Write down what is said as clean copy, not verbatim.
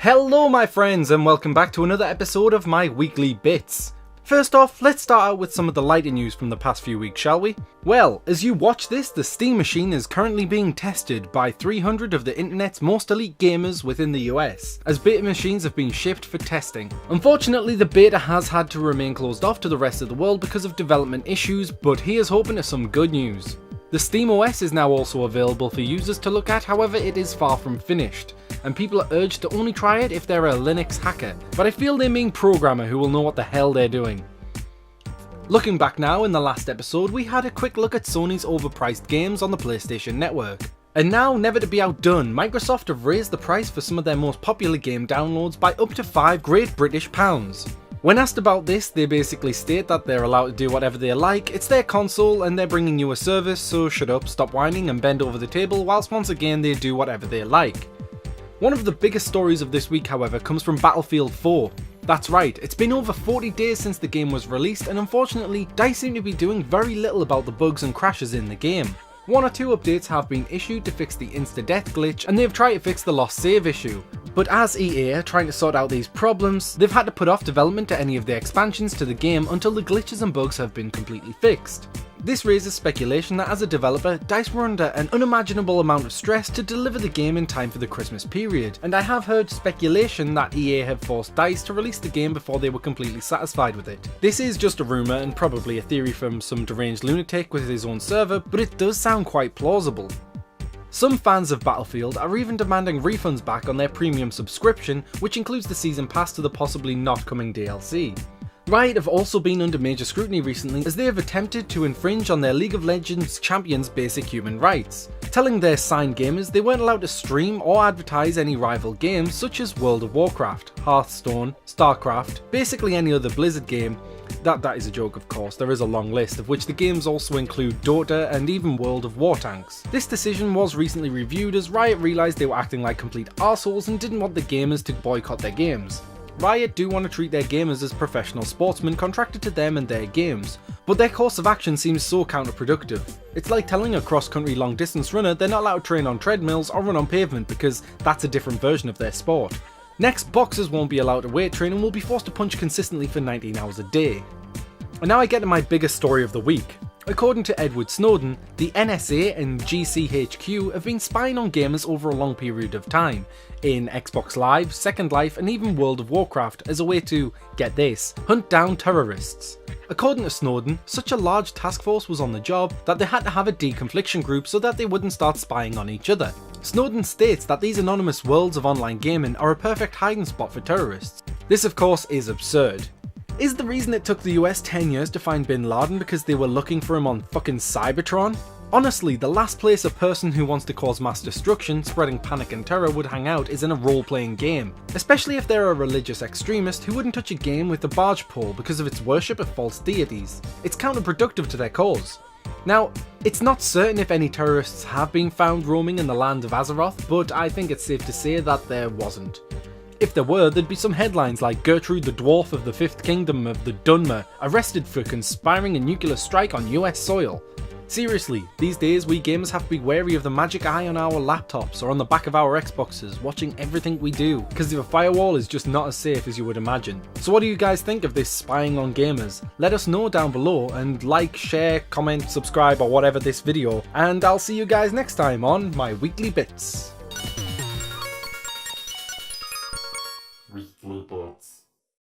Hello my friends and welcome back to another episode of my weekly bits. First off, let's start out with some of the lighter news from the past few weeks, shall we? Well, as you watch this, the Steam machine is currently being tested by 300 of the internet's most elite gamers within the US, as beta machines have been shipped for testing. Unfortunately, the beta has had to remain closed off to the rest of the world because of development issues, but here's hoping to some good news. The Steam OS is now also available for users to look at, however it is far from finished, and people are urged to only try it if they're a Linux hacker, but I feel they mean programmer who will know what the hell they're doing. Looking back now, in the last episode we had a quick look at Sony's overpriced games on the PlayStation Network. And now, never to be outdone, Microsoft have raised the price for some of their most popular game downloads by up to £5 Great British Pounds. When asked about this, they basically state that they're allowed to do whatever they like, it's their console and they're bringing you a service, so shut up, stop whining and bend over the table, whilst once again they do whatever they like. One of the biggest stories of this week, however, comes from Battlefield 4. That's right, it's been over 40 days since the game was released, and unfortunately, DICE seem to be doing very little about the bugs and crashes in the game. One or two updates have been issued to fix the insta-death glitch, and they've tried to fix the lost save issue. But as EA are trying to sort out these problems, they've had to put off development to any of the expansions to the game until the glitches and bugs have been completely fixed. This raises speculation that as a developer, DICE were under an unimaginable amount of stress to deliver the game in time for the Christmas period, and I have heard speculation that EA have forced DICE to release the game before they were completely satisfied with it. This is just a rumour and probably a theory from some deranged lunatic with his own server, but it does sound quite plausible. Some fans of Battlefield are even demanding refunds back on their premium subscription, which includes the season pass to the possibly not coming DLC. Riot have also been under major scrutiny recently as they have attempted to infringe on their League of Legends champions' basic human rights, telling their signed gamers they weren't allowed to stream or advertise any rival games such as World of Warcraft, Hearthstone, StarCraft, basically any other Blizzard game. That is a joke, of course, there is a long list, of which the games also include Dota and even World of War Tanks. This decision was recently reviewed as Riot realised they were acting like complete arseholes and didn't want the gamers to boycott their games. Riot do want to treat their gamers as professional sportsmen contracted to them and their games, but their course of action seems so counterproductive. It's like telling a cross-country long-distance runner they're not allowed to train on treadmills or run on pavement because that's a different version of their sport. Next, boxers won't be allowed to weight train and will be forced to punch consistently for 19 hours a day. And now I get to my biggest story of the week. According to Edward Snowden, the NSA and GCHQ have been spying on gamers over a long period of time, in Xbox Live, Second Life and even World of Warcraft as a way to, get this, hunt down terrorists. According to Snowden, such a large task force was on the job that they had to have a deconfliction group so that they wouldn't start spying on each other. Snowden states that these anonymous worlds of online gaming are a perfect hiding spot for terrorists. This of course is absurd. Is the reason it took the US 10 years to find Bin Laden because they were looking for him on fucking Cybertron? Honestly, the last place a person who wants to cause mass destruction, spreading panic and terror would hang out is in a role-playing game. Especially if they're a religious extremist who wouldn't touch a game with a barge pole because of its worship of false deities. It's counterproductive to their cause. Now, it's not certain if any terrorists have been found roaming in the land of Azeroth, but I think it's safe to say that there wasn't. If there were, there'd be some headlines like Gertrude the Dwarf of the Fifth Kingdom of the Dunmer arrested for conspiring a nuclear strike on US soil. Seriously, these days we gamers have to be wary of the magic eye on our laptops or on the back of our Xboxes, watching everything we do, because the firewall is just not as safe as you would imagine. So what do you guys think of this spying on gamers? Let us know down below, and like, share, comment, subscribe or whatever this video, and I'll see you guys next time on my weekly bits. Weekly bits.